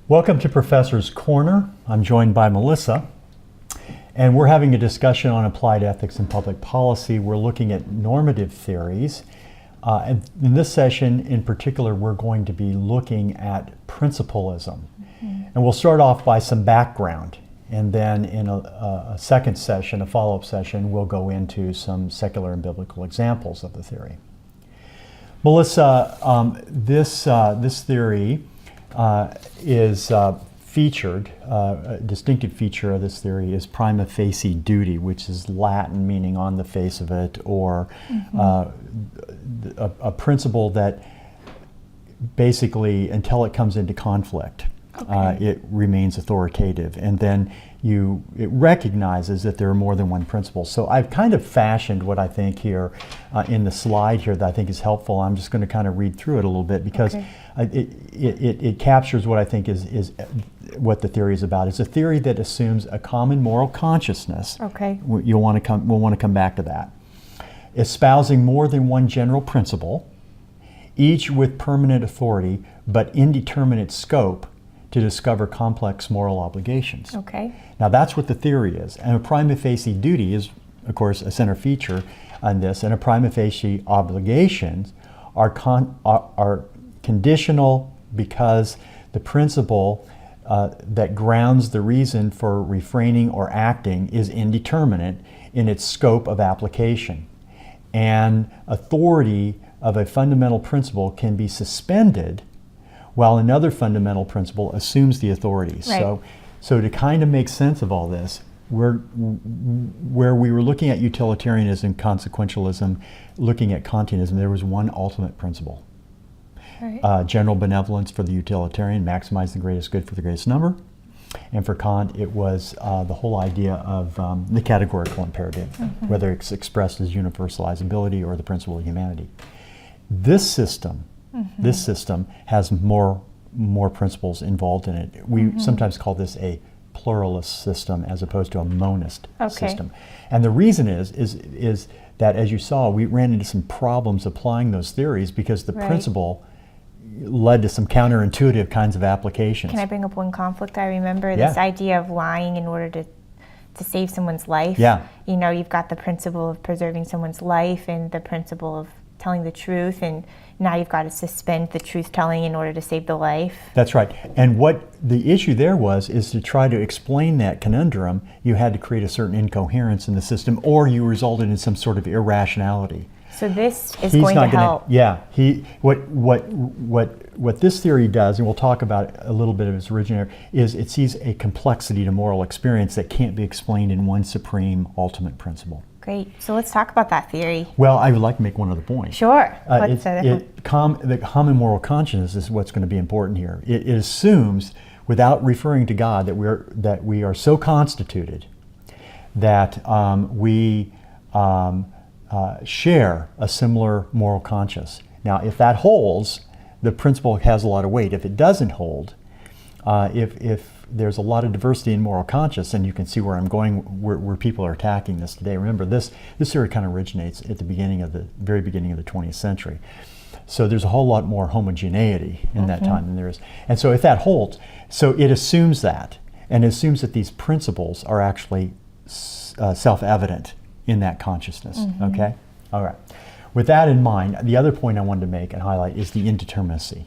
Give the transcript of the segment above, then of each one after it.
Welcome to Professor's Corner. I'm joined by Melissa, and we're having a discussion on applied ethics and public policy. We're looking at normative theories. And in this session in particular, we're going to be looking at principlism. And we'll start off by some background, and then in a second session, a follow-up session, we'll go into some secular and biblical examples of the theory. Melissa, this theory is featured, a distinctive feature of this theory is prima facie duty, which is Latin meaning on the face of it, or a principle that basically, until it comes into conflict, it remains authoritative. And then it recognizes that there are more than one principle. So I've kind of fashioned what I think here in the slide here that I think is helpful. I'm just going to kind of read through it a little bit because it captures what I think is what the theory is about. It's a theory that assumes a common moral consciousness. We'll want to come back to that. Espousing more than one general principle, each with permanent authority but indeterminate scope to discover complex moral obligations. Now that's what the theory is. And a prima facie duty is, of course, a center feature on this. And a prima facie obligations are conditional because the principle that grounds the reason for refraining or acting is indeterminate in its scope of application. And authority of a fundamental principle can be suspended while another fundamental principle assumes the authority. So to kind of make sense of all this, where we were looking at utilitarianism, consequentialism, looking at Kantianism, there was one ultimate principle. General benevolence for the utilitarian, maximize the greatest good for the greatest number. And for Kant, it was the whole idea of the categorical imperative, whether it's expressed as universalizability or the principle of humanity. This system has more principles involved in it. We sometimes call this a pluralist system as opposed to a monist system. And the reason is that, as you saw, we ran into some problems applying those theories because the principle led to some counterintuitive kinds of applications. Can I bring up one conflict I remember? This idea of lying in order to save someone's life. You know, you've got the principle of preserving someone's life and the principle of telling the truth, and now you've got to suspend the truth telling in order to save the life. That's right. And what the issue there is to try to explain that conundrum, you had to create a certain incoherence in the system, or you resulted in some sort of irrationality. So this is going to help. What this theory does, and we'll talk about a little bit of its originator, is it sees a complexity to moral experience that can't be explained in one supreme ultimate principle. Great. So let's talk about that theory. Well, I would like to make one other point. Sure. The common moral consciousness is what's going to be important here. It assumes, without referring to God, that we are so constituted that we share a similar moral conscience. Now, if that holds, the principle has a lot of weight. If it doesn't hold, if there's a lot of diversity in moral conscience, and you can see where I'm going, where people are attacking this today. Remember, this theory kind of originates at the very beginning of the 20th century. So there's a whole lot more homogeneity in that time than there is. And so if that holds, so it assumes that, and it assumes that these principles are actually self-evident in that consciousness, okay? All right. With that in mind, the other point I wanted to make and highlight is the indeterminacy.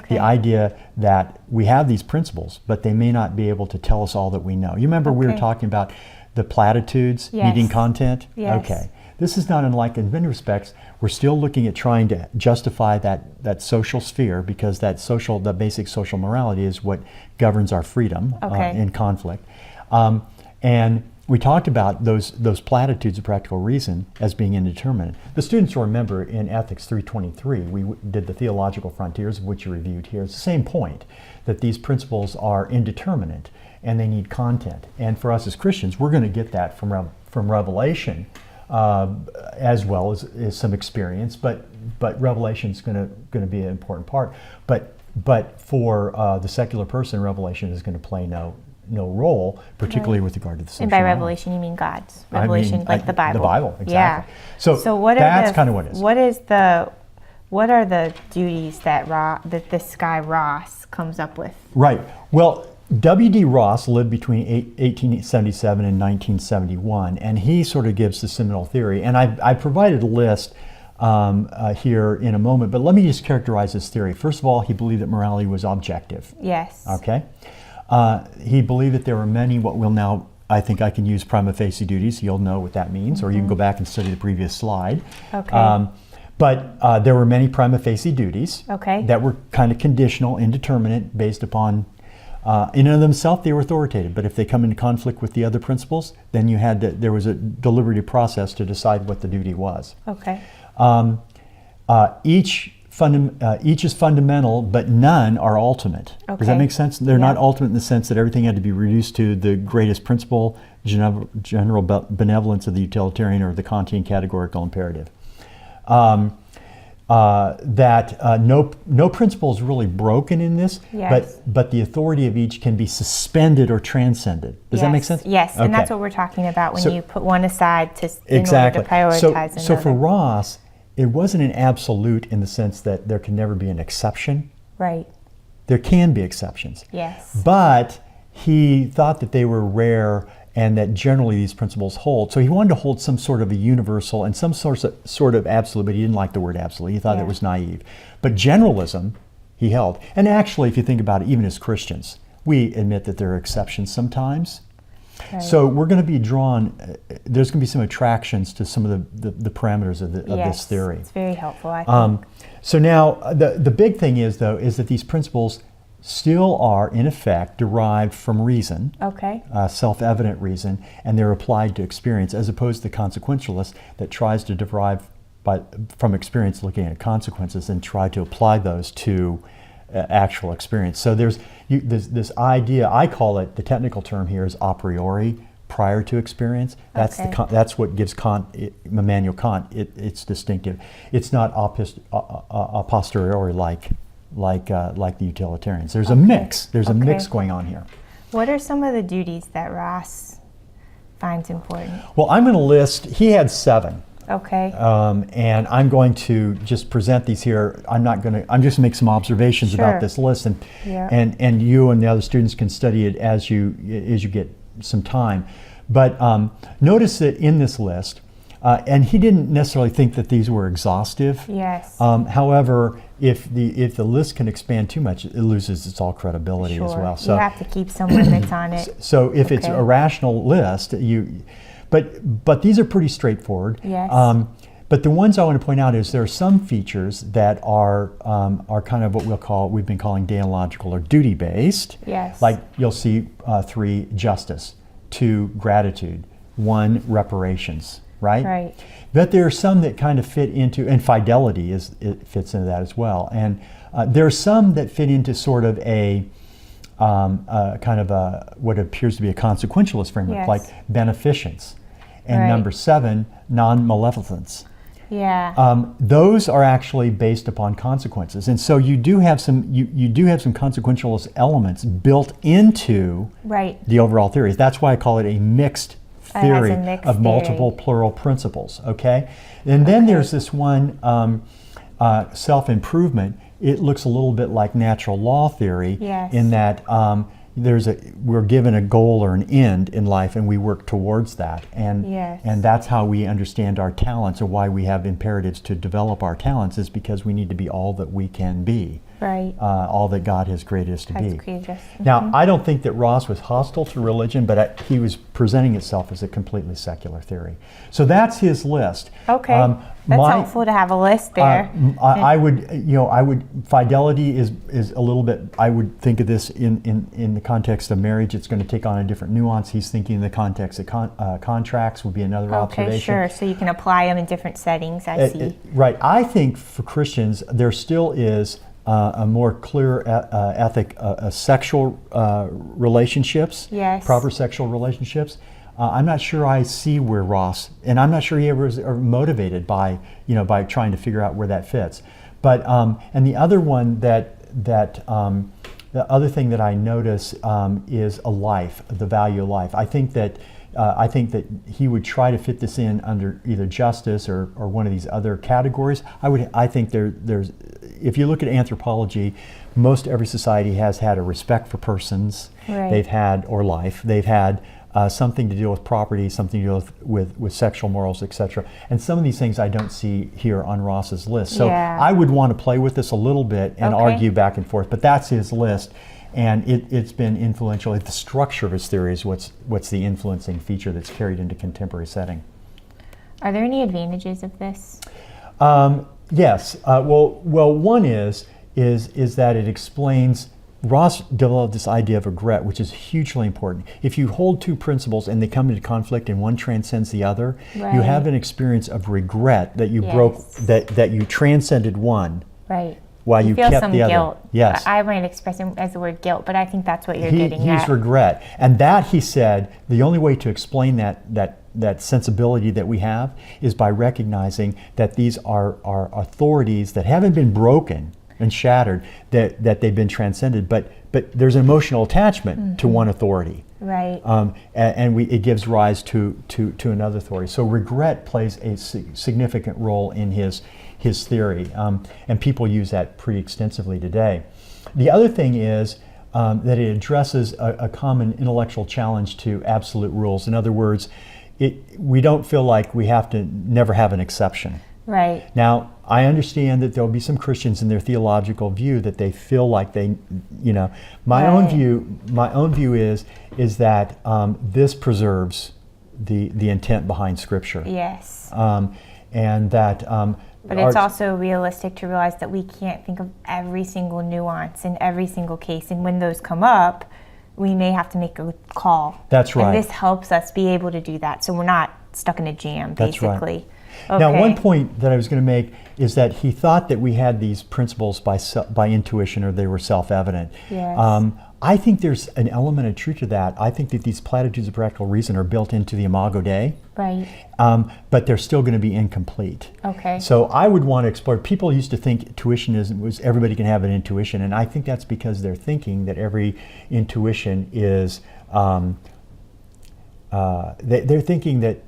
The idea that we have these principles, but they may not be able to tell us all that we know. You remember we were talking about the platitudes needing content? Okay. This is not unlike, in many respects, we're still looking at trying to justify that social sphere, because the basic social morality is what governs our freedom in conflict. And we talked about those platitudes of practical reason as being indeterminate. The students will remember in Ethics 323, we did the theological frontiers, of which you reviewed here. It's the same point, that these principles are indeterminate and they need content. And for us as Christians, we're going to get that from Revelation, as well as some experience, but Revelation is going to be an important part. But for the secular person, Revelation is going to play no role, particularly with regard to the social. And by revelation, you mean God's revelation, like the Bible. The Bible, exactly. Yeah. So that's kind of what it is. What is the what are the duties that this guy Ross comes up with? Right. Well, W.D. Ross lived between 1877 and 1971, and he sort of gives the seminal theory. And I provided a list here in a moment, but let me just characterize his theory. First of all, he believed that morality was objective. Yes. Okay. He believed that there were many, what we'll now, I think I can use prima facie duties. You'll know what that means, or you can go back and study the previous slide. Okay. But there were many prima facie duties that were kind of conditional, indeterminate, based upon, in and of themselves, they were authoritative. But if they come into conflict with the other principles, then there was a deliberative process to decide what the duty was. Okay. Each is fundamental, but none are ultimate. Okay. Does that make sense? They're not ultimate in the sense that everything had to be reduced to the greatest principle, general benevolence of the utilitarian, or the Kantian categorical imperative. No principle is really broken in this, but the authority of each can be suspended or transcended. Does that make sense? Yes, and that's what we're talking about when you put one aside in order to prioritize another. So for Ross, it wasn't an absolute in the sense that there can never be an exception. Right. There can be exceptions. Yes. But he thought that they were rare and that generally these principles hold. So he wanted to hold some sort of a universal and some sort of absolute, but he didn't like the word absolute. He thought it was naive. But generalism, he held. And actually, if you think about it, even as Christians, we admit that there are exceptions sometimes. Right. So we're going to be drawn, there's going to be some attractions to some of the parameters of this theory. It's very helpful, I think. So now, the big thing is, though, is that these principles still are, in effect, derived from reason, self-evident reason, and they're applied to experience, as opposed to the consequentialist that tries to derive from experience, looking at consequences, and try to apply those to actual experience. So there's this idea, I call it, the technical term here is a priori, prior to experience. That's what gives Immanuel Kant it's distinctive. It's not a posteriori like the utilitarians. There's a mix. There's a mix going on here. What are some of the duties that Ross finds important? Well, I'm going to list, he had 7. Okay. And I'm going to just present these here. I'm just going to make some observations about this list, and you and the other students can study it as you get some time. But notice that in this list, and he didn't necessarily think that these were exhaustive. Yes. However, if the list can expand too much, it loses its all credibility as well. So you have to keep some limits on it. So if it's a rational list, but these are pretty straightforward. Yes. But the ones I want to point out is there are some features that are kind of what we've been calling deontological or duty based. Yes. Like you'll see 3, justice, 2, gratitude, 1, reparations. Right? But there are some that kind of fit into, and fidelity fits into that as well. And there are some that fit into sort of a kind of what appears to be a consequentialist framework, like beneficence. And number 7, non-maleficence. Yeah. Those are actually based upon consequences, and so you do have some consequentialist elements built into the overall theories. That's why I call it a mixed theory of multiple plural principles. Okay, and then there's this one self-improvement. It looks a little bit like natural law theory in that we're given a goal or an end in life, and we work towards that, and that's how we understand our talents, or why we have imperatives to develop our talents, is because we need to be all that we can be. Right. All that God has created us to be. Mm-hmm. Now, I don't think that Ross was hostile to religion, but he was presenting itself as a completely secular theory. So that's his list. Okay. That's helpful to have a list there. I would, fidelity is a little bit, I would think of this in the context of marriage. It's going to take on a different nuance. He's thinking in the context of contracts would be another observation. Okay, sure. So you can apply them in different settings, I see. Right. I think for Christians, there still is a more clear ethic of sexual relationships, proper sexual relationships. I'm not sure I see where Ross, and I'm not sure he ever was motivated by trying to figure out where that fits. But and the other one the other thing that I notice is a life, the value of life. I think that I think that he would try to fit this in under either justice or one of these other categories. I think there's, if you look at anthropology, most every society has had a respect for persons. Right. They've had, or life. They've had something to deal with property, something to deal with sexual morals, etc. And some of these things I don't see here on Ross's list. So I would want to play with this a little bit and argue back and forth, but that's his list. And it's been influential. The structure of his theory is what's the influencing feature that's carried into contemporary setting. Are there any advantages of this? Yes. Well, one is that it explains. Ross developed this idea of regret, which is hugely important. If you hold two principles and they come into conflict and one transcends the other, you have an experience of regret that you broke, that you transcended one. Right. While you feel kept some the other. Guilt. Yes. I might express it as the word guilt, but I think that's what you're getting at. He's regret. And that, he said, the only way to explain that sensibility that we have is by recognizing that these are authorities that haven't been broken and shattered, that they've been transcended, but there's an emotional attachment to one authority. Right. And it gives rise to another authority. So regret plays a significant role in his theory, and people use that pretty extensively today. The other thing is that it addresses a common intellectual challenge to absolute rules. In other words, we don't feel like we have to never have an exception. Right. Now, I understand that there'll be some Christians in their theological view that they feel like they, my own view is that this preserves the intent behind Scripture. Yes. And that. But it's also realistic to realize that we can't think of every single nuance in every single case, and when those come up, we may have to make a call. That's right. And this helps us be able to do that, so we're not stuck in a jam, basically. That's right. Okay. Now, one point that I was going to make is that he thought that we had these principles by intuition, or they were self-evident. Yes. I think there's an element of truth to that. I think that these platitudes of practical reason are built into the Imago Dei. Right. But they're still going to be incomplete. Okay. So I would want to explore. People used to think intuition was everybody can have an intuition, and I think that's because they're thinking that every intuition is. They're thinking that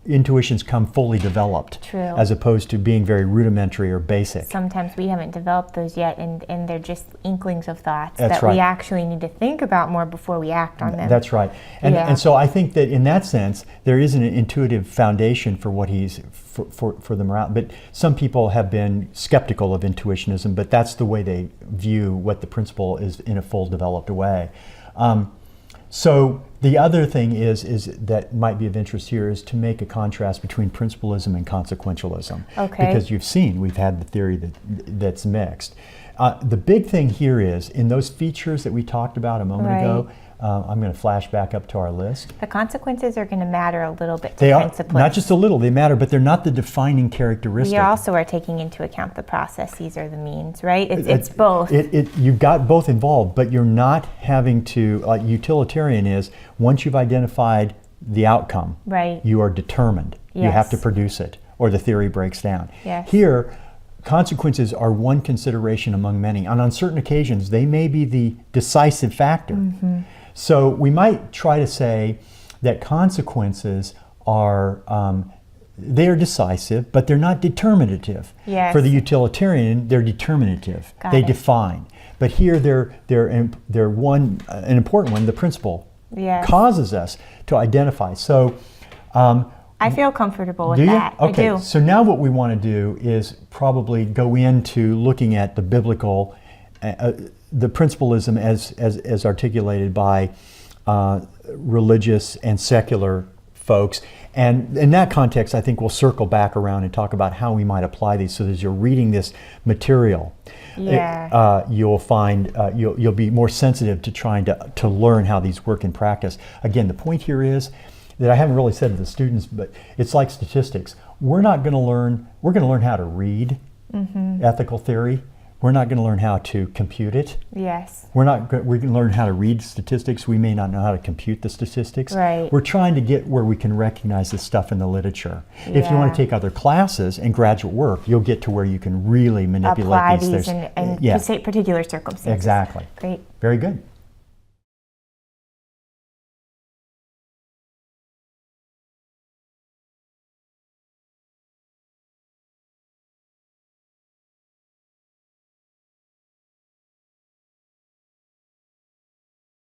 intuitions come fully developed. True. As opposed to being very rudimentary or basic. Sometimes we haven't developed those yet, and they're just inklings of thoughts That's that right. we actually need to think about more before we act on them. That's right. And so I think that in that sense, there is an intuitive foundation for what he's, for the morale. But some people have been skeptical of intuitionism, but that's the way they view what the principle is in a full developed way. So the other thing is that might be of interest here is to make a contrast between principlism and consequentialism. Okay. Because you've seen, we've had the theory that's mixed. The big thing here is, in those features that we talked about a moment ago, I'm going to flash back up to our list. The consequences are going to matter a little bit to They are, principles. not just a little, they matter, but they're not the defining characteristic. We also are taking into account the processes or the means, right? It's both. You've got both involved, but you're not having to, like utilitarian is, once you've identified the outcome, right. you are determined. Yes. You have to produce it, or the theory breaks down. Yes. Here, consequences are one consideration among many, and on certain occasions, they may be the decisive factor. Mm-hmm. So we might try to say that consequences are, they are decisive, but they're not determinative. Yes. For the utilitarian, they're determinative. Got they it. define. But here, they're an important one. The principle causes us to identify. So, I feel comfortable with that. Okay. I do. So now what we want to do is probably go into looking at the biblical, the principlism as articulated by religious and secular folks. And in that context, I think we'll circle back around and talk about how we might apply these. So as you're reading this material, you'll find you'll be more sensitive to trying to learn how these work in practice. Again, the point here is that I haven't really said to the students, but it's like statistics. We're going to learn how to read ethical theory. We're not going to learn how to compute it. Yes. We're going to learn how to read statistics. We may not know how to compute the statistics. Right. We're trying to get where we can recognize this stuff in the literature. If you want to take other classes and graduate work, you'll get to where you can really manipulate apply these in particular circumstances. Exactly. Great. Very good.